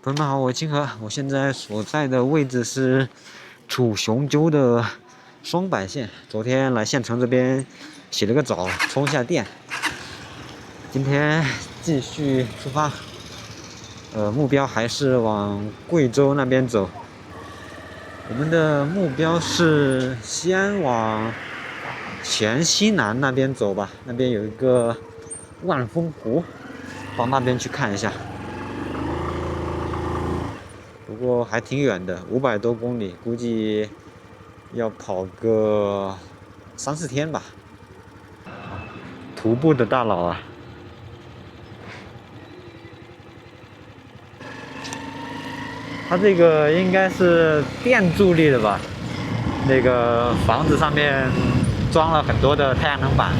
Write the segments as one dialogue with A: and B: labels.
A: 朋友们好，我金河，我现在所在的位置是楚雄州的双柏县。昨天来县城这边洗了个澡，充下电。今天继续出发，目标还是往贵州那边走。我们的目标是先往黔西南那边走吧，那边有一个万峰湖，到那边去看一下。不过还挺远的，500多公里，估计要跑个3、4天吧。徒步的大佬啊！它这个应该是电助力的吧？那个房子上面装了很多的太阳能板，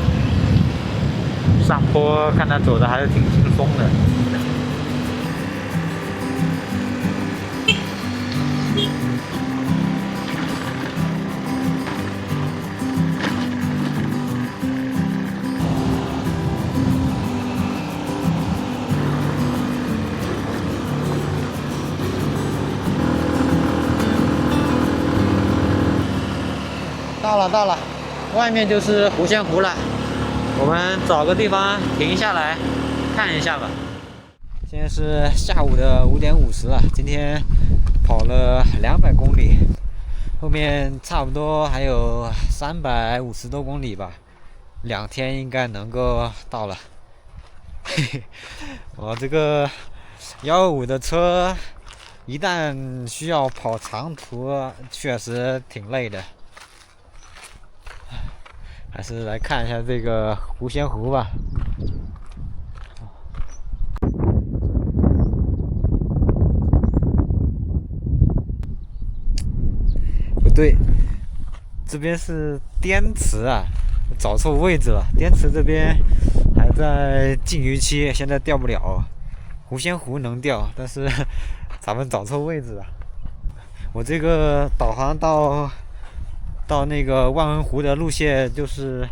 A: 上坡看它走的还是挺轻松的。到了，外面就是狐仙湖了。我们找个地方停下来看一下吧。现在是下午的5点50了，今天跑了200公里，后面差不多还有350多公里吧，2天应该能够到了。嘿嘿，我这个125的车，一旦需要跑长途，确实挺累的。还是来看一下这个狐仙湖吧。不对，这边是滇池啊，找错位置了。滇池这边还在禁渔期，现在钓不了。狐仙湖能钓，但是咱们找错位置了。我这个导航到那个万文湖的路线就是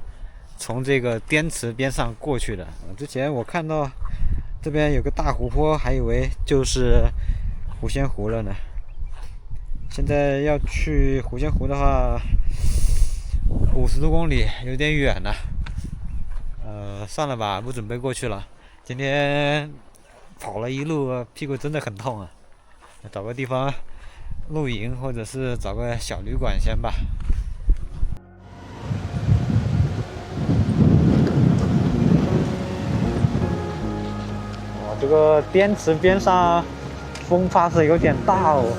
A: 从这个滇池边上过去的。之前我看到这边有个大湖泊，还以为就是狐仙湖了呢。现在要去狐仙湖的话，50多公里，有点远了。算了吧，不准备过去了。今天跑了一路，屁股真的很痛啊。找个地方露营，或者是找个小旅馆先吧。这个滇池边上风发是有点大哦。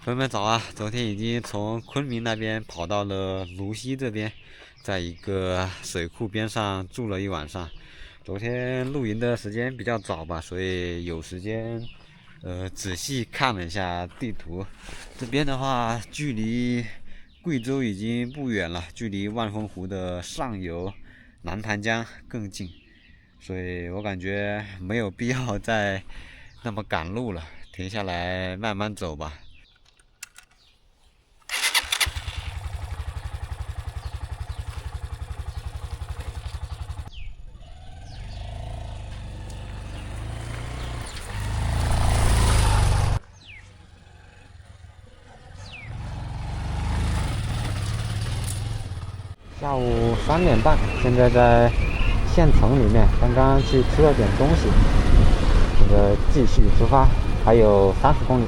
A: 朋友们早啊！昨天已经从昆明那边跑到了泸溪这边，在一个水库边上住了一晚上。昨天露营的时间比较早吧，所以有时间仔细看了一下地图。这边的话，距离贵州已经不远了，距离万峰湖的上游南潭江更近，所以我感觉没有必要再那么赶路了，停下来慢慢走吧。下午3点半，现在在县城里面，刚刚去吃了点东西，这个继续出发，还有30公里。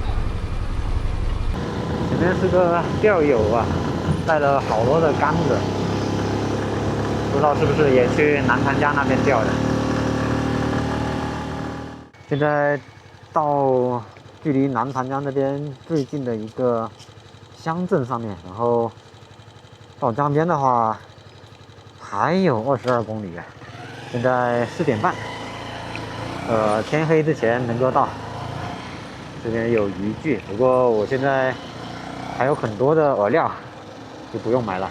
A: 前面是个钓友啊，带了好多的杆子，不知道是不是也去南潭江那边钓的。现在到距离南潭江那边最近的一个乡镇上面，然后到江边的话还有22公里，现在4点半，天黑之前能够到。这边有渔具，不过我现在还有很多的饵料，就不用买了。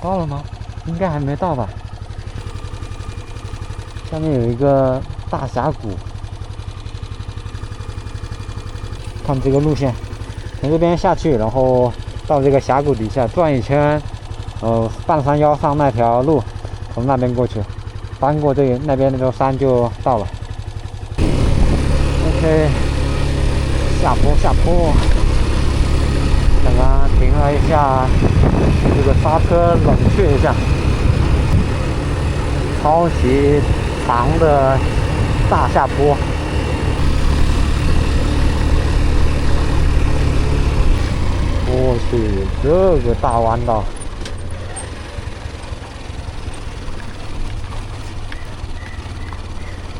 A: 到了吗？应该还没到吧。下面有一个大峡谷，看这个路线，从这边下去，然后到这个峡谷底下转一圈，半山腰上那条路，从那边过去，翻过那边那座山就到了。OK， 下坡，刚刚停了一下，这个刹车冷却一下，超级长的大下坡。我去，这个大弯道，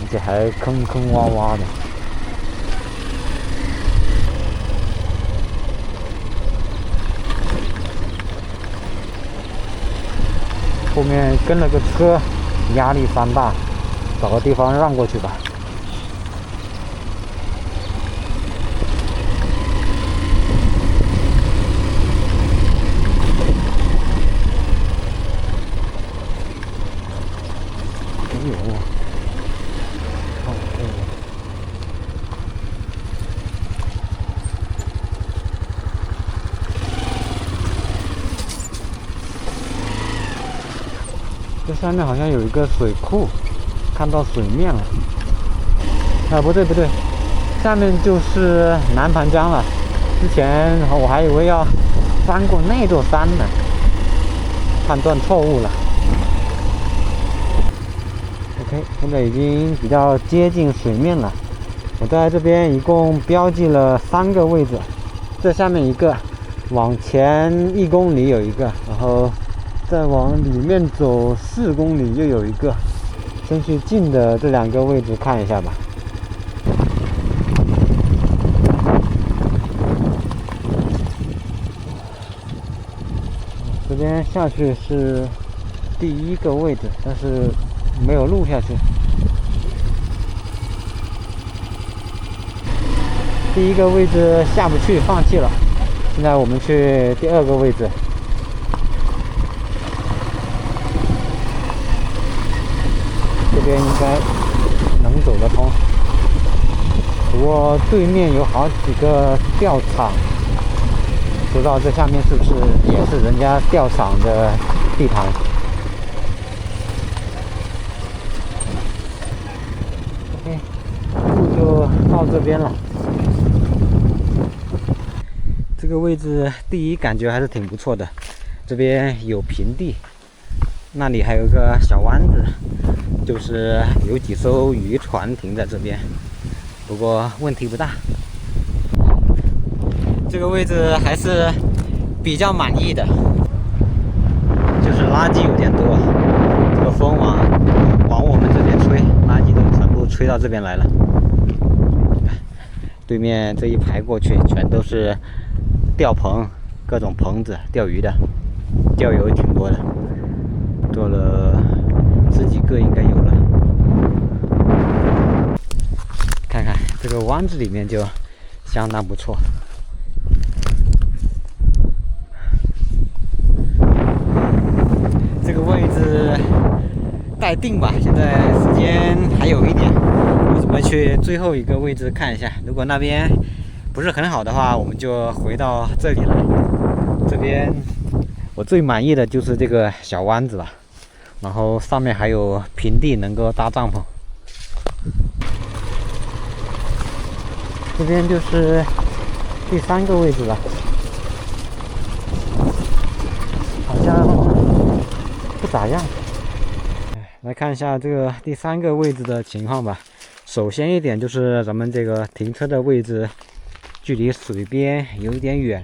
A: 而且还坑坑洼洼的。后面跟了个车，压力山大，找个地方让过去吧。哎呦，这下面好像有一个水库，看到水面了。啊，不对，下面就是南盘江了。之前我还以为要翻过那座山呢，判断错误了。OK， 现在已经比较接近水面了。我在这边一共标记了3个位置，这下面一个，往前1公里有一个，然后再往里面走4公里又有一个。先去近的这2个位置看一下吧。这边下去是第1个位置，但是没有录下去。第1个位置下不去，放弃了。现在我们去第2个位置。这边应该能走得通，不过对面有好几个吊场，不知道这下面是不是也是人家吊场的地盘。OK， 路就到这边了。这个位置第一感觉还是挺不错的，这边有平地，那里还有个小湾子，就是有几艘渔船停在这边，不过问题不大。这个位置还是比较满意的，就是垃圾有点多，这个风往我们这边吹，垃圾都全部吹到这边来了。对面这一排过去全都是钓棚，各种棚子钓鱼的，钓友挺多的，做了10几个应该有了。看看这个湾子里面就相当不错。这个位置待定吧，现在时间还有一点，我准备去最后一个位置看一下。如果那边不是很好的话，我们就回到这里来。这边我最满意的就是这个小湾子了，然后上面还有平地能够搭帐篷。这边就是第3个位置了，好像不咋样。来看一下这个第3个位置的情况吧。首先一点就是咱们这个停车的位置距离水边有一点远，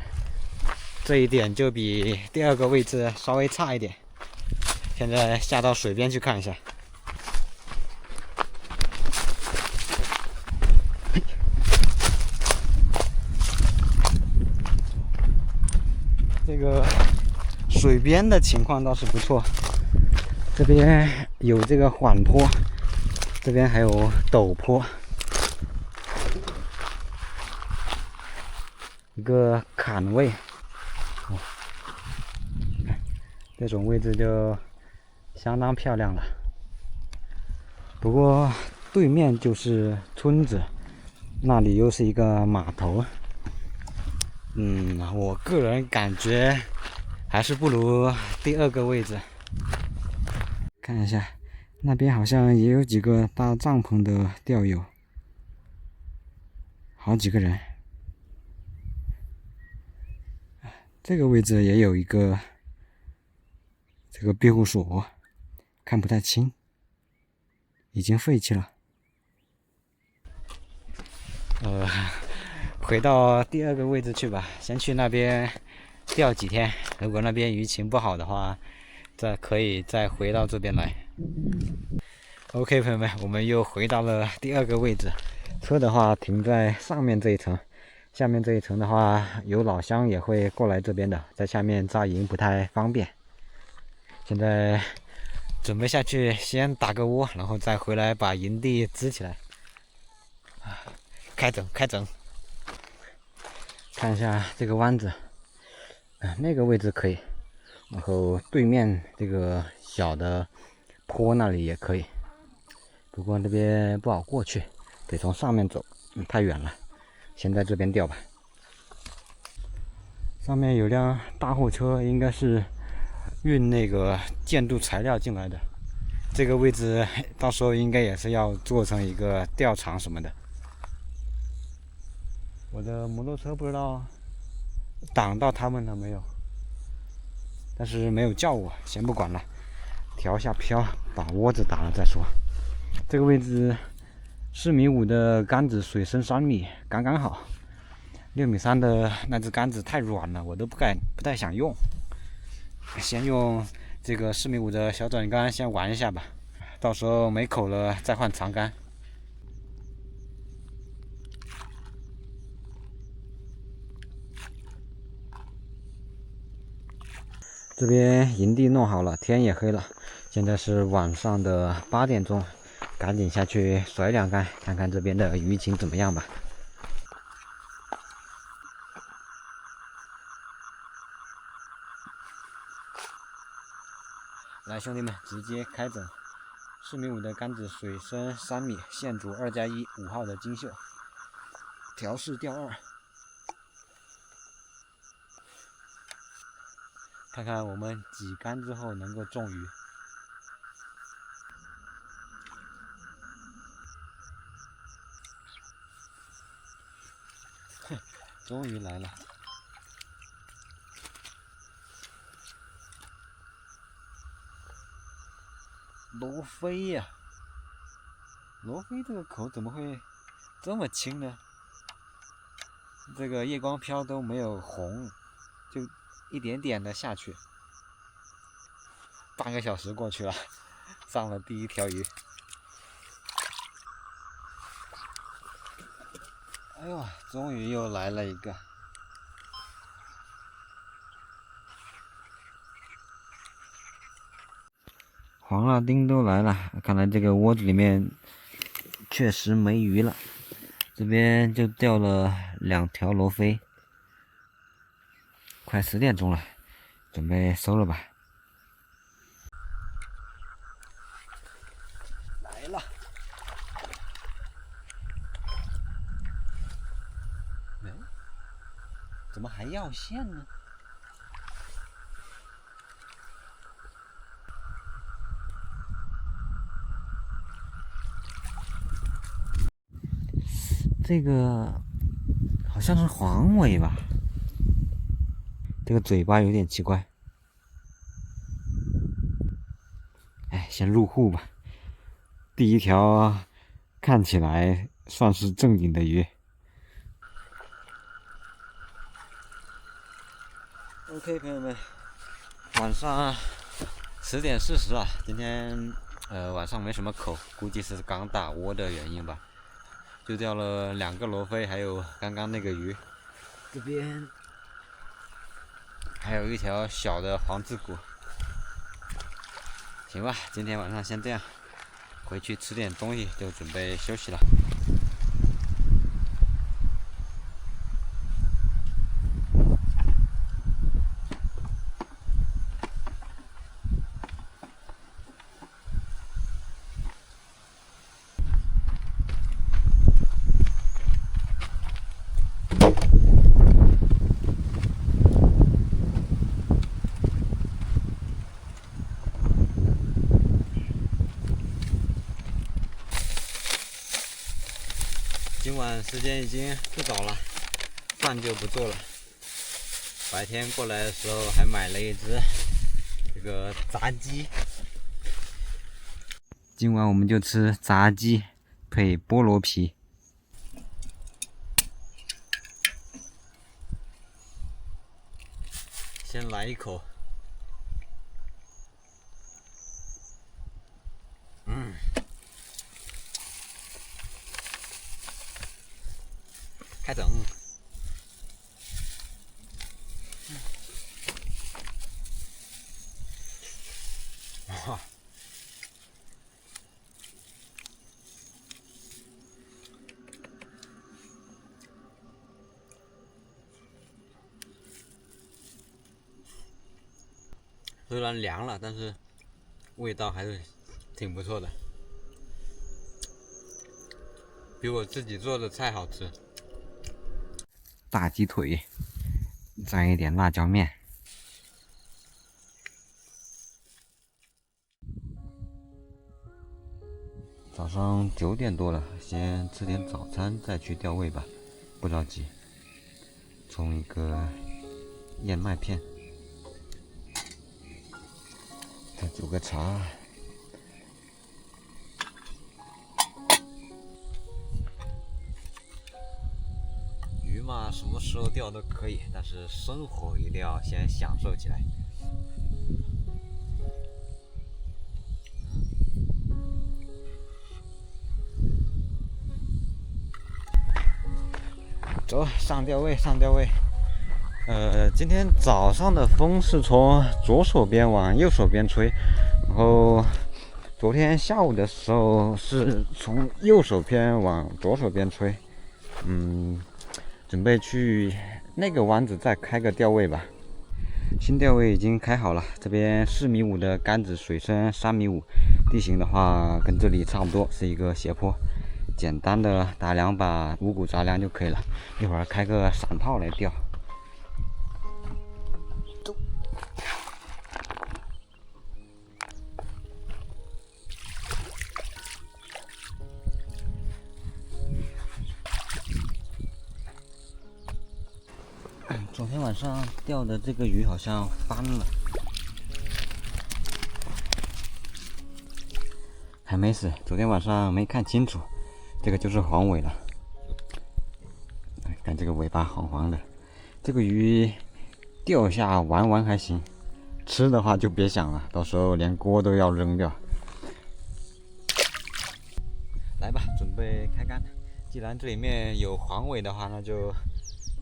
A: 这一点就比第2个位置稍微差一点。现在下到水边去看一下。这个水边的情况倒是不错，这边有这个缓坡，这边还有陡坡，一个坎位，这种位置就相当漂亮了。不过对面就是村子，那里又是一个码头。我个人感觉还是不如第二个位置。看一下，那边好像也有几个搭帐篷的钓友，好几个人。这个位置也有一个这个庇护所，看不太清，已经废弃了。回到第二个位置去吧，先去那边钓几天。如果那边鱼情不好的话，可以再回到这边来。OK， 朋友们，我们又回到了第二个位置。车的话停在上面这一层，下面这一层的话，有老乡也会过来这边的，在下面扎营不太方便。现在准备下去先打个窝，然后再回来把营地支起来。开整，看一下这个弯子，那个位置可以，然后对面这个小的坡那里也可以，不过那边不好过去，得从上面走，太远了，先在这边钓吧。上面有辆大货车，应该是运那个建筑材料进来的，这个位置到时候应该也是要做成一个钓场什么的。我的摩托车不知道挡到他们了没有，但是没有叫我，先不管了，调下漂，把窝子打了再说。这个位置4.5米的杆子，水深3米，刚刚好。6.3米的那只杆子太软了，我都不太想用，先用这个4.5米的小转杆先玩一下吧，到时候没口了再换长杆。这边营地弄好了，天也黑了，现在是晚上的8点钟，赶紧下去甩2竿，看看这边的鱼情怎么样吧。来，兄弟们，直接开整4.5米的杆子，水深3米，线组2+1 5号的金秀，调式钓2。看看我们几竿之后能够中鱼。终于来了，罗非呀！罗非这个口怎么会这么轻呢？这个夜光漂都没有红，就一点点的下去。半个小时过去了，上了第一条鱼。哎呦，终于又来了一个。黄辣丁都来了，看来这个窝子里面确实没鱼了。这边就钓了2条罗非，快10点钟了，准备收了吧。来了，怎么还要线呢？这个好像是黄尾吧，这个嘴巴有点奇怪。哎，先入户吧。第一条看起来算是正经的鱼。OK， 朋友们，晚上10点40了。今天晚上没什么口，估计是刚打窝的原因吧。就钓了2个罗非，还有刚刚那个鱼。这边还有一条小的黄刺骨。行吧，今天晚上先这样，回去吃点东西就准备休息了。今晚时间已经不早了，饭就不做了。白天过来的时候还买了一只这个炸鸡。今晚我们就吃炸鸡配菠萝皮。先来一口。开整。哇！虽然凉了，但是味道还是挺不错的，比我自己做的菜好吃。大鸡腿，蘸一点辣椒面。早上9点多了，先吃点早餐，再去钓位吧，不着急。冲一个燕麦片，再煮个茶。鱼嘛，什么时候钓都可以，但是生活一定要先享受起来。走，上钓位，上钓位。今天早上的风是从左手边往右手边吹，然后昨天下午的时候是从右手边往左手边吹。准备去那个湾子再开个钓位吧。新钓位已经开好了，这边4.5米的杆子，水深3.5米，地形的话跟这里差不多，是一个斜坡。简单的打2把五谷杂粮就可以了。一会儿开个散炮来钓。走。昨天晚上钓的这个鱼好像翻了，还没死。昨天晚上没看清楚。这个就是黄尾了，看这个尾巴黄黄的。这个鱼钓下玩玩还行，吃的话就别想了，到时候连锅都要扔掉。来吧，准备开竿。既然这里面有黄尾的话，那就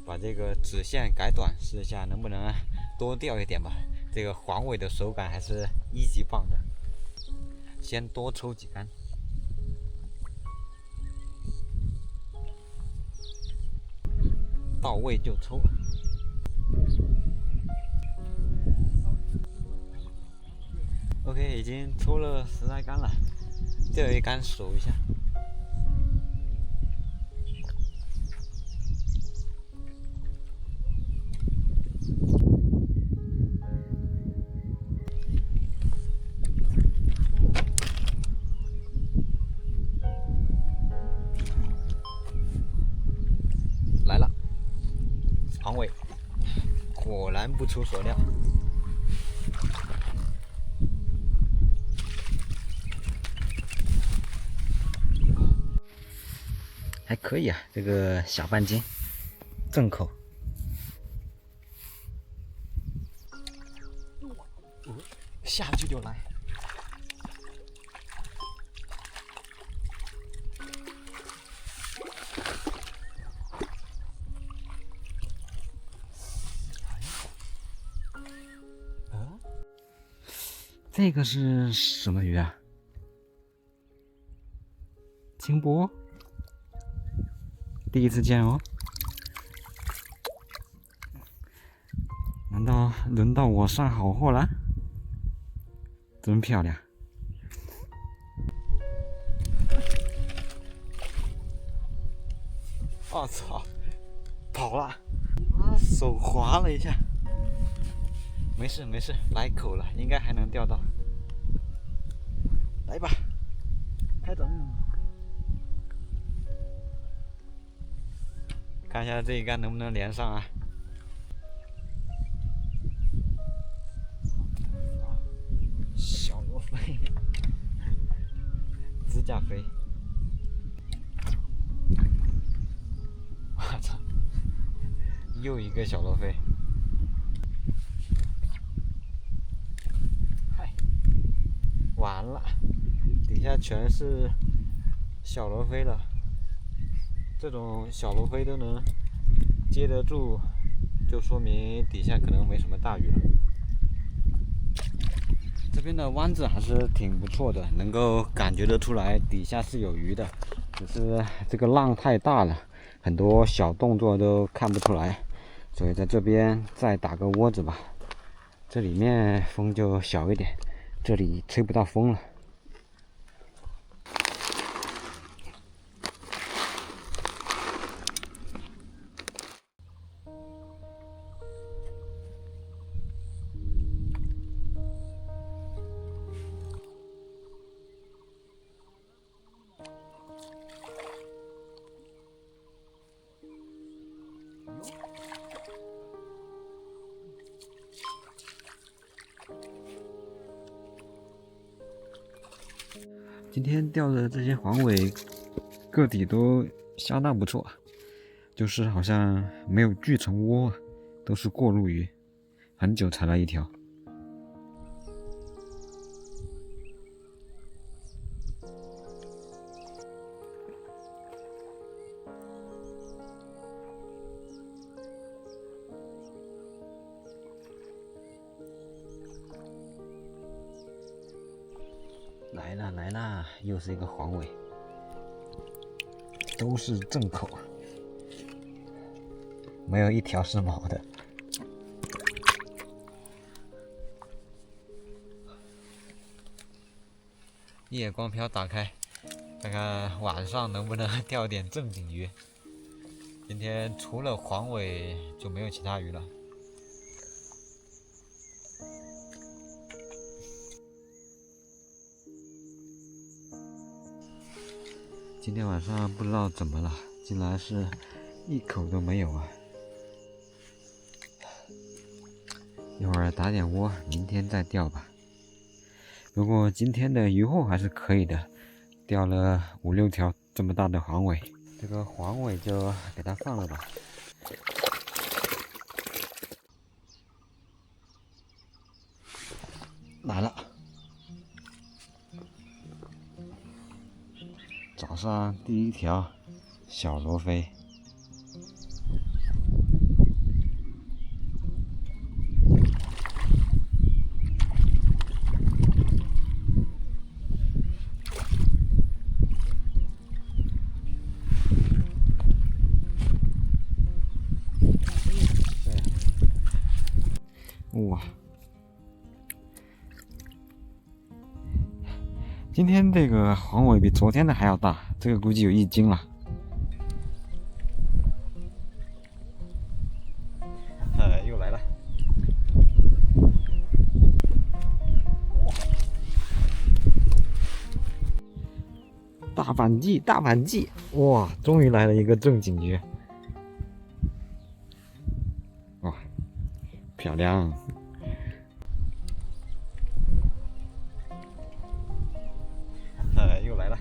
A: 把这个指线改短，试一下能不能多钓一点吧。这个黄尾的手感还是1级棒的。先多抽几竿。到位就抽。OK， 已经抽了10来竿了，最后一竿数一下。来了。黄尾，果然不出所料。还可以啊，这个小半斤，正口。下去就来。这个是什么鱼啊？金波，第一次见哦。难道轮到我上好货了？真漂亮！我操，跑了！啊，手滑了一下。没事没事，来口了，应该还能钓到。来吧，开整。看一下这一杆能不能连上啊？小罗非，指甲飞。我操！又一个小罗非。嗨，完了，底下全是小罗非了。这种小罗非都能接得住，就说明底下可能没什么大鱼了。这边的湾子还是挺不错的，能够感觉得出来底下是有鱼的，只是这个浪太大了，很多小动作都看不出来，所以在这边再打个窝子吧。这里面风就小一点，这里吹不到风了。今天钓的这些黄尾个体都相当不错，就是好像没有聚成窝，都是过路鱼，很久才来一条。来啦来啦，又是一个黄尾，都是正口，没有一条是毛的。夜光漂打开，看看晚上能不能钓点正经鱼。今天除了黄尾就没有其他鱼了。今天晚上不知道怎么了，竟然是一口都没有啊！一会儿打点窝，明天再钓吧。不过今天的渔获还是可以的，钓了5、6条这么大的黄尾。这个黄尾就给它放了吧。来了。早上第一条小罗非，哇！今天这个黄尾比昨天的还要大，这个估计有1斤了。又来了。大反击，大反击！哇，终于来了一个正经鱼。哇，漂亮！又来了。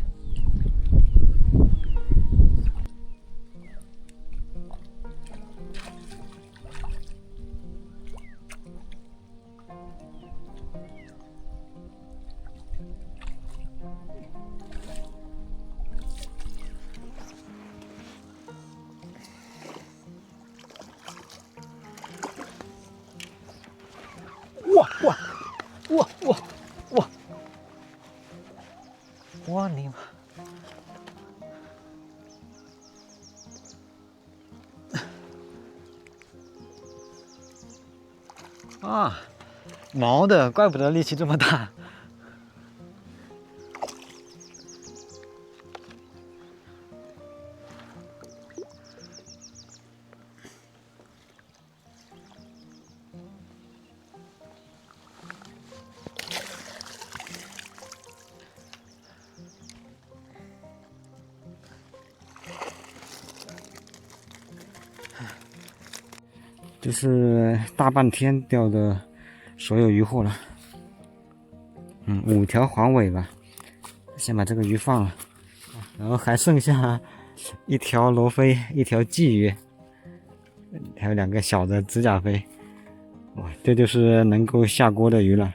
A: 哇哇哇哇哇！我尼玛！啊，毛的，怪不得力气这么大。这是大半天钓的所有鱼货了。5条黄尾吧，先把这个鱼放了，然后还剩下1条罗非，1条鲫鱼，还有2个小的指甲飞。哇，这就是能够下锅的鱼了。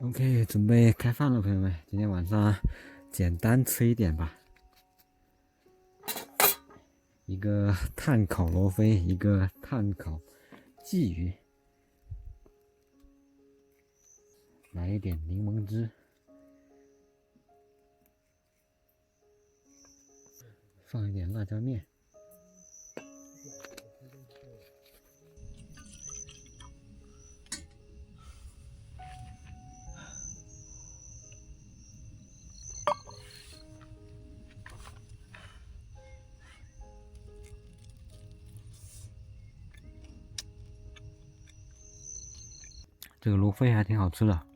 A: OK， 准备开饭了，朋友们。今天晚上简单吃一点吧。一个炭烤罗非，一个炭烤鲫鱼，来一点柠檬汁，放一点辣椒面。这个罗非还挺好吃的。